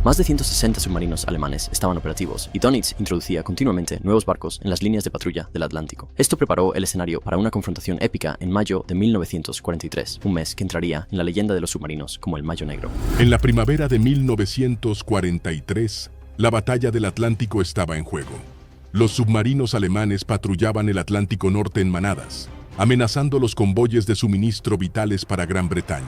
Más de 160 submarinos alemanes estaban operativos y Dönitz introducía continuamente nuevos barcos en las líneas de patrulla del Atlántico. Esto preparó el escenario para una confrontación épica en mayo de 1943, un mes que entraría en la leyenda de los submarinos como el Mayo Negro. En la primavera de 1943, la batalla del Atlántico estaba en juego. Los submarinos alemanes patrullaban el Atlántico Norte en manadas, amenazando los convoyes de suministro vitales para Gran Bretaña.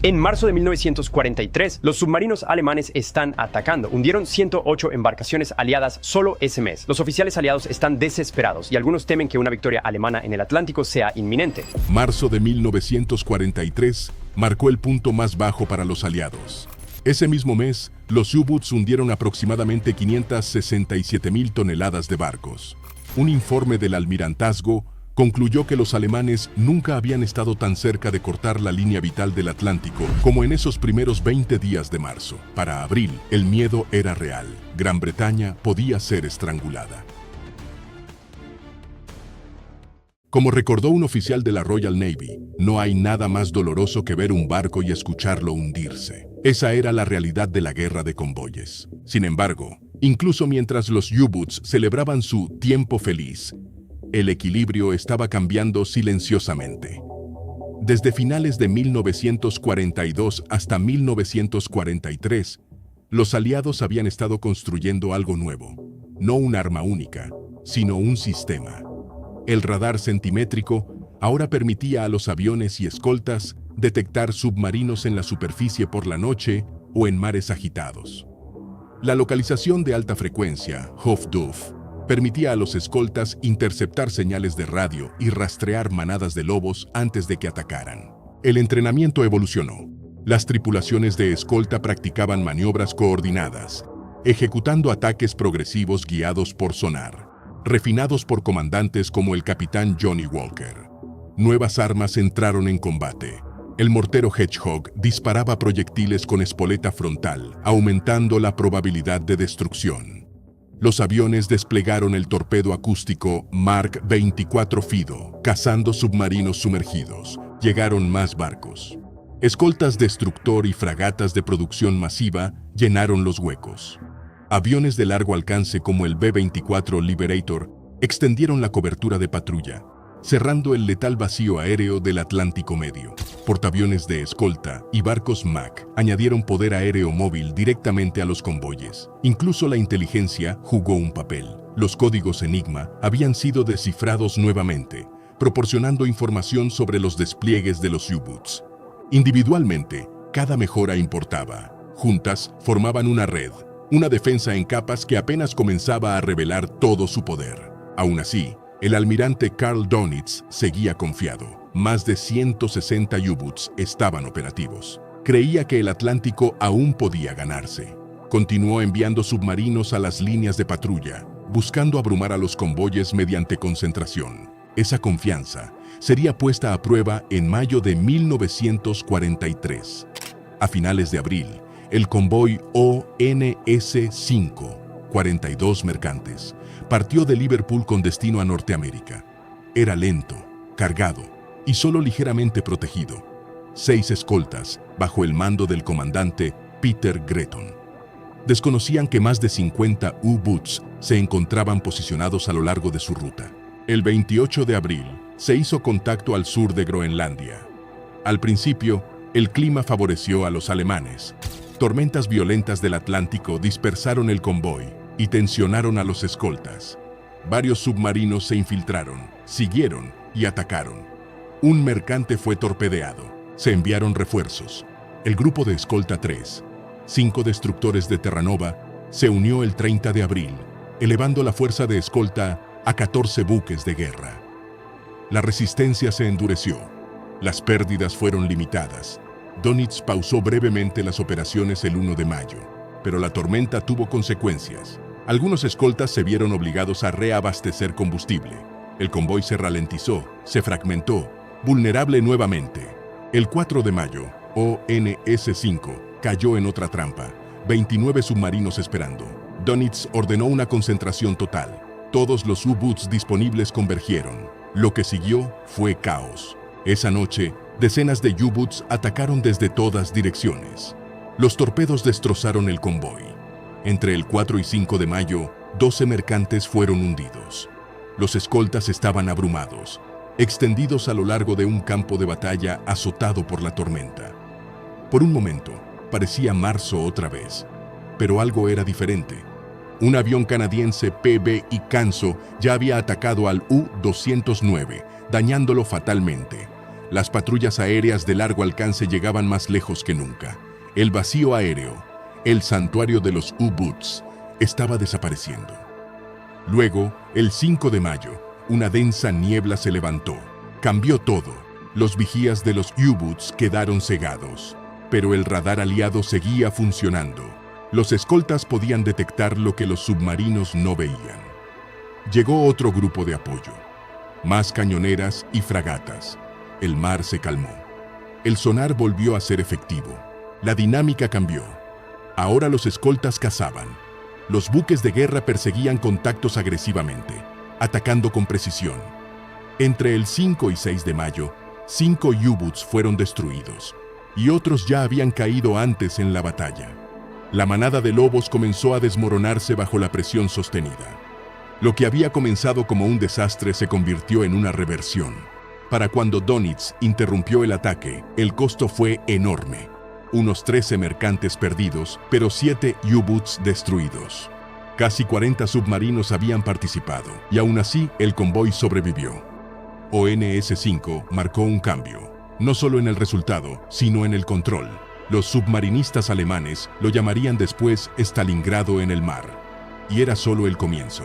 En marzo de 1943, los submarinos alemanes están atacando. Hundieron 108 embarcaciones aliadas solo ese mes. Los oficiales aliados están desesperados y algunos temen que una victoria alemana en el Atlántico sea inminente. Marzo de 1943 marcó el punto más bajo para los aliados. Ese mismo mes, los U-Boots hundieron aproximadamente 567.000 toneladas de barcos. Un informe del almirantazgo concluyó que los alemanes nunca habían estado tan cerca de cortar la línea vital del Atlántico como en esos primeros 20 días de marzo. Para abril, el miedo era real. Gran Bretaña podía ser estrangulada. Como recordó un oficial de la Royal Navy, no hay nada más doloroso que ver un barco y escucharlo hundirse. Esa era la realidad de la guerra de convoyes. Sin embargo, incluso mientras los U-Boots celebraban su tiempo feliz, el equilibrio estaba cambiando silenciosamente. Desde finales de 1942 hasta 1943, los aliados habían estado construyendo algo nuevo, no un arma única, sino un sistema. El radar centimétrico ahora permitía a los aviones y escoltas detectar submarinos en la superficie por la noche o en mares agitados. La localización de alta frecuencia, HOFDUF, permitía a los escoltas interceptar señales de radio y rastrear manadas de lobos antes de que atacaran. El entrenamiento evolucionó. Las tripulaciones de escolta practicaban maniobras coordinadas, ejecutando ataques progresivos guiados por sonar, refinados por comandantes como el capitán Johnny Walker. Nuevas armas entraron en combate. El mortero Hedgehog disparaba proyectiles con espoleta frontal, aumentando la probabilidad de destrucción. Los aviones desplegaron el torpedo acústico Mark 24 Fido, cazando submarinos sumergidos. Llegaron más barcos. Escoltas destructor y fragatas de producción masiva llenaron los huecos. Aviones de largo alcance como el B-24 Liberator extendieron la cobertura de patrulla, cerrando el letal vacío aéreo del Atlántico Medio. Portaaviones de escolta y barcos MAC añadieron poder aéreo móvil directamente a los convoyes. Incluso la inteligencia jugó un papel. Los códigos Enigma habían sido descifrados nuevamente, proporcionando información sobre los despliegues de los U-Boots. Individualmente, cada mejora importaba. Juntas, formaban una red, una defensa en capas que apenas comenzaba a revelar todo su poder. Aún así, el almirante Karl Dönitz seguía confiado. Más de 160 U-Boots estaban operativos. Creía que el Atlántico aún podía ganarse. Continuó enviando submarinos a las líneas de patrulla, buscando abrumar a los convoyes mediante concentración. Esa confianza sería puesta a prueba en mayo de 1943. A finales de abril, el convoy ONS-5, 42 mercantes, partió de Liverpool con destino a Norteamérica. Era lento, cargado y solo ligeramente protegido. 6 escoltas, bajo el mando del comandante Peter Gretton. Desconocían que más de 50 U-Boots se encontraban posicionados a lo largo de su ruta. El 28 de abril, se hizo contacto al sur de Groenlandia. Al principio, el clima favoreció a los alemanes. Tormentas violentas del Atlántico dispersaron el convoy y tensionaron a los escoltas. Varios submarinos se infiltraron, siguieron y atacaron. Un mercante fue torpedeado. Se enviaron refuerzos. El grupo de escolta 3, 5 destructores de Terranova, se unió el 30 de abril, elevando la fuerza de escolta a 14 buques de guerra. La resistencia se endureció. Las pérdidas fueron limitadas. Dönitz pausó brevemente las operaciones el 1 de mayo, pero la tormenta tuvo consecuencias. Algunos escoltas se vieron obligados a reabastecer combustible. El convoy se ralentizó, se fragmentó, vulnerable nuevamente. El 4 de mayo, ONS-5 cayó en otra trampa, 29 submarinos esperando. Dönitz ordenó una concentración total. Todos los U-Boots disponibles convergieron. Lo que siguió fue caos. Esa noche, decenas de U-Boots atacaron desde todas direcciones. Los torpedos destrozaron el convoy. Entre el 4 y 5 de mayo, 12 mercantes fueron hundidos. Los escoltas estaban abrumados, extendidos a lo largo de un campo de batalla azotado por la tormenta. Por un momento, parecía marzo otra vez, pero algo era diferente. Un avión canadiense PB Canso ya había atacado al U-209, dañándolo fatalmente. Las patrullas aéreas de largo alcance llegaban más lejos que nunca. El vacío aéreo, el santuario de los U-Boots, estaba desapareciendo. Luego, el 5 de mayo, una densa niebla se levantó. Cambió todo. Los vigías de los U-Boots quedaron cegados, pero el radar aliado seguía funcionando. Los escoltas podían detectar lo que los submarinos no veían. Llegó otro grupo de apoyo. Más cañoneras y fragatas. El mar se calmó. El sonar volvió a ser efectivo. La dinámica cambió. Ahora los escoltas cazaban. Los buques de guerra perseguían contactos agresivamente, atacando con precisión. Entre el 5 y 6 de mayo, 5 U-Boots fueron destruidos, y otros ya habían caído antes en la batalla. La manada de lobos comenzó a desmoronarse bajo la presión sostenida. Lo que había comenzado como un desastre se convirtió en una reversión. Para cuando Dönitz interrumpió el ataque, el costo fue enorme. Unos 13 mercantes perdidos, pero 7 U-Boots destruidos. Casi 40 submarinos habían participado, y aún así el convoy sobrevivió. ONS-5 marcó un cambio, no solo en el resultado, sino en el control. Los submarinistas alemanes lo llamarían después Stalingrado en el mar, y era solo el comienzo.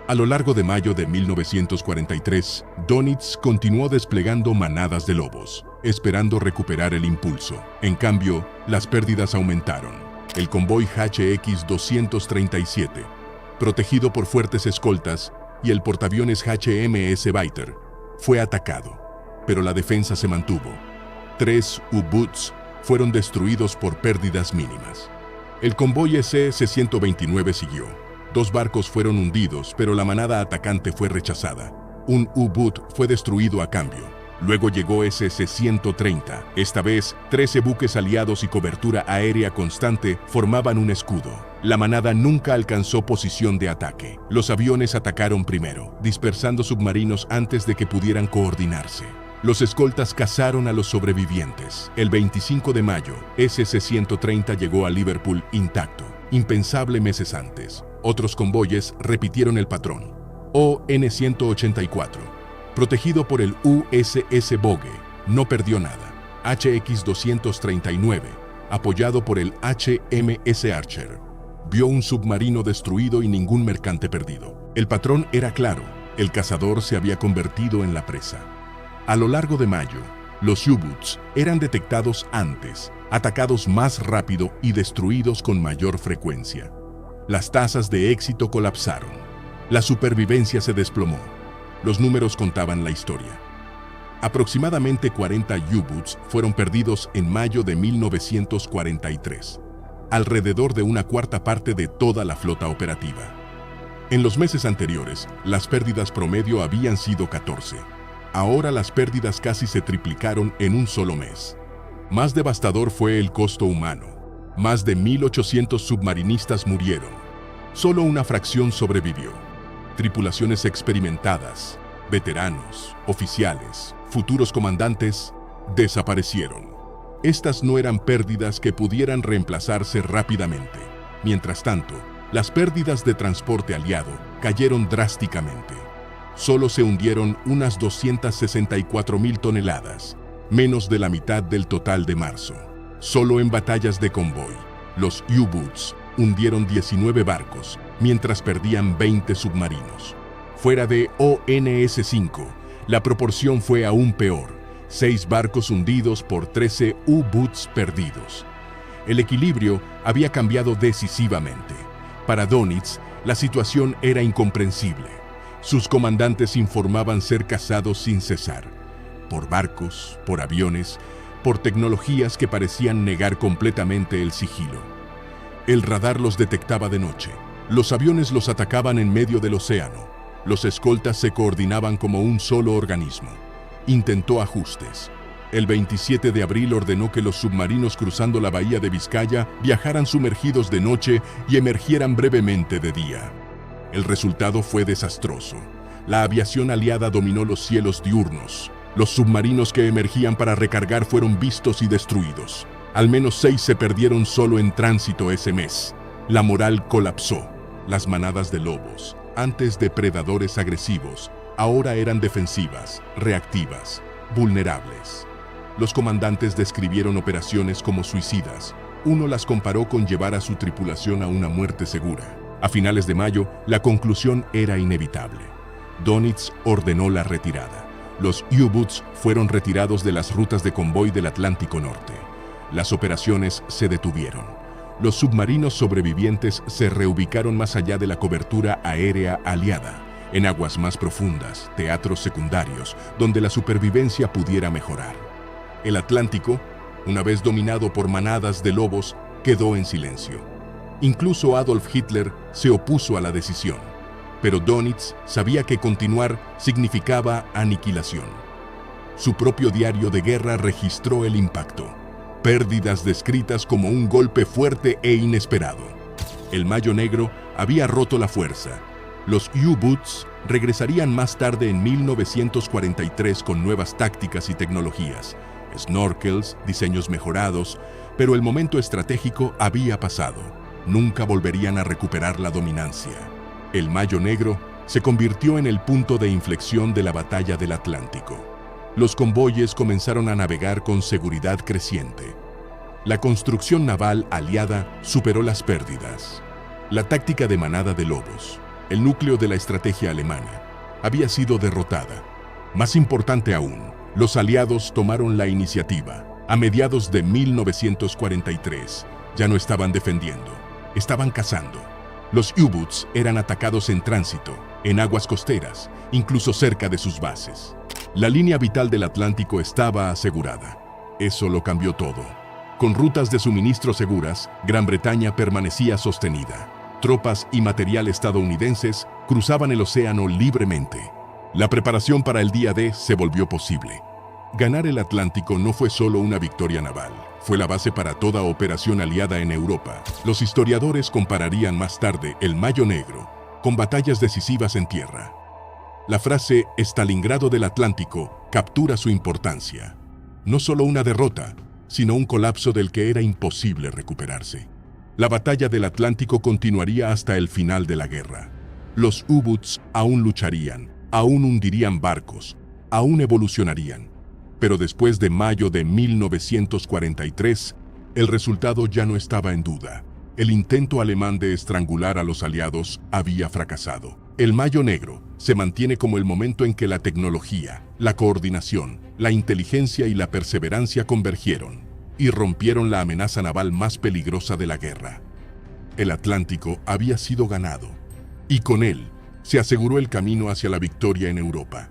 A lo largo de mayo de 1943, Dönitz continuó desplegando manadas de lobos, esperando recuperar el impulso. En cambio, las pérdidas aumentaron. El convoy HX-237, protegido por fuertes escoltas, y el portaaviones HMS Weiter, fue atacado, pero la defensa se mantuvo. 3 U-Boots fueron destruidos por pérdidas mínimas. El convoy SC-129 siguió. 2 barcos fueron hundidos, pero la manada atacante fue rechazada. Un U-Boot fue destruido a cambio. Luego llegó SC-130. Esta vez, 13 buques aliados y cobertura aérea constante formaban un escudo. La manada nunca alcanzó posición de ataque. Los aviones atacaron primero, dispersando submarinos antes de que pudieran coordinarse. Los escoltas cazaron a los sobrevivientes. El 25 de mayo, SC-130 llegó a Liverpool intacto, impensable meses antes. Otros convoyes repitieron el patrón. ON-184, protegido por el USS Bogue, no perdió nada. HX-239, apoyado por el HMS Archer, vio un submarino destruido y ningún mercante perdido. El patrón era claro, el cazador se había convertido en la presa. A lo largo de mayo, los U-Boots eran detectados antes, atacados más rápido y destruidos con mayor frecuencia. Las tasas de éxito colapsaron. La supervivencia se desplomó. Los números contaban la historia. Aproximadamente 40 U-Boots fueron perdidos en mayo de 1943, alrededor de una cuarta parte de toda la flota operativa. En los meses anteriores, las pérdidas promedio habían sido 14. Ahora las pérdidas casi se triplicaron en un solo mes. Más devastador fue el costo humano. Más de 1.800 submarinistas murieron. Solo una fracción sobrevivió. Tripulaciones experimentadas, veteranos, oficiales, futuros comandantes, desaparecieron. Estas no eran pérdidas que pudieran reemplazarse rápidamente. Mientras tanto, las pérdidas de transporte aliado cayeron drásticamente. Solo se hundieron unas 264.000 toneladas, menos de la mitad del total de marzo. Solo en batallas de convoy, los U-Boots hundieron 19 barcos, mientras perdían 20 submarinos. Fuera de ONS-5, la proporción fue aún peor, 6 barcos hundidos por 13 U-Boots perdidos. El equilibrio había cambiado decisivamente. Para Dönitz, la situación era incomprensible. Sus comandantes informaban ser cazados sin cesar, por barcos, por aviones, por tecnologías que parecían negar completamente el sigilo. El radar los detectaba de noche. Los aviones los atacaban en medio del océano. Los escoltas se coordinaban como un solo organismo. Intentó ajustes. El 27 de abril ordenó que los submarinos cruzando la bahía de Vizcaya viajaran sumergidos de noche y emergieran brevemente de día. El resultado fue desastroso. La aviación aliada dominó los cielos diurnos. Los submarinos que emergían para recargar fueron vistos y destruidos. Al menos 6 se perdieron solo en tránsito ese mes. La moral colapsó. Las manadas de lobos, antes depredadores agresivos, ahora eran defensivas, reactivas, vulnerables. Los comandantes describieron operaciones como suicidas. Uno las comparó con llevar a su tripulación a una muerte segura. A finales de mayo, la conclusión era inevitable. Dönitz ordenó la retirada. Los U-Boots fueron retirados de las rutas de convoy del Atlántico Norte. Las operaciones se detuvieron. Los submarinos sobrevivientes se reubicaron más allá de la cobertura aérea aliada, en aguas más profundas, teatros secundarios, donde la supervivencia pudiera mejorar. El Atlántico, una vez dominado por manadas de lobos, quedó en silencio. Incluso Adolf Hitler se opuso a la decisión, pero Dönitz sabía que continuar significaba aniquilación. Su propio diario de guerra registró el impacto. Pérdidas descritas como un golpe fuerte e inesperado. El Mayo Negro había roto la fuerza. Los U-Boots regresarían más tarde en 1943 con nuevas tácticas y tecnologías, snorkels, diseños mejorados, pero el momento estratégico había pasado. Nunca volverían a recuperar la dominancia. El Mayo Negro se convirtió en el punto de inflexión de la batalla del Atlántico. Los convoyes comenzaron a navegar con seguridad creciente. La construcción naval aliada superó las pérdidas. La táctica de manada de lobos, el núcleo de la estrategia alemana, había sido derrotada. Más importante aún, los aliados tomaron la iniciativa. A mediados de 1943, ya no estaban defendiendo, estaban cazando. Los U-Boots eran atacados en tránsito, en aguas costeras, incluso cerca de sus bases. La línea vital del Atlántico estaba asegurada. Eso lo cambió todo. Con rutas de suministro seguras, Gran Bretaña permanecía sostenida. Tropas y material estadounidenses cruzaban el océano libremente. La preparación para el día D se volvió posible. Ganar el Atlántico no fue solo una victoria naval, fue la base para toda operación aliada en Europa. Los historiadores compararían más tarde el Mayo Negro con batallas decisivas en tierra. La frase Stalingrado del Atlántico captura su importancia. No solo una derrota, sino un colapso del que era imposible recuperarse. La batalla del Atlántico continuaría hasta el final de la guerra. Los U-Boots aún lucharían, aún hundirían barcos, aún evolucionarían. Pero después de mayo de 1943, el resultado ya no estaba en duda. El intento alemán de estrangular a los aliados había fracasado. El Mayo Negro se mantiene como el momento en que la tecnología, la coordinación, la inteligencia y la perseverancia convergieron y rompieron la amenaza naval más peligrosa de la guerra. El Atlántico había sido ganado, y con él se aseguró el camino hacia la victoria en Europa.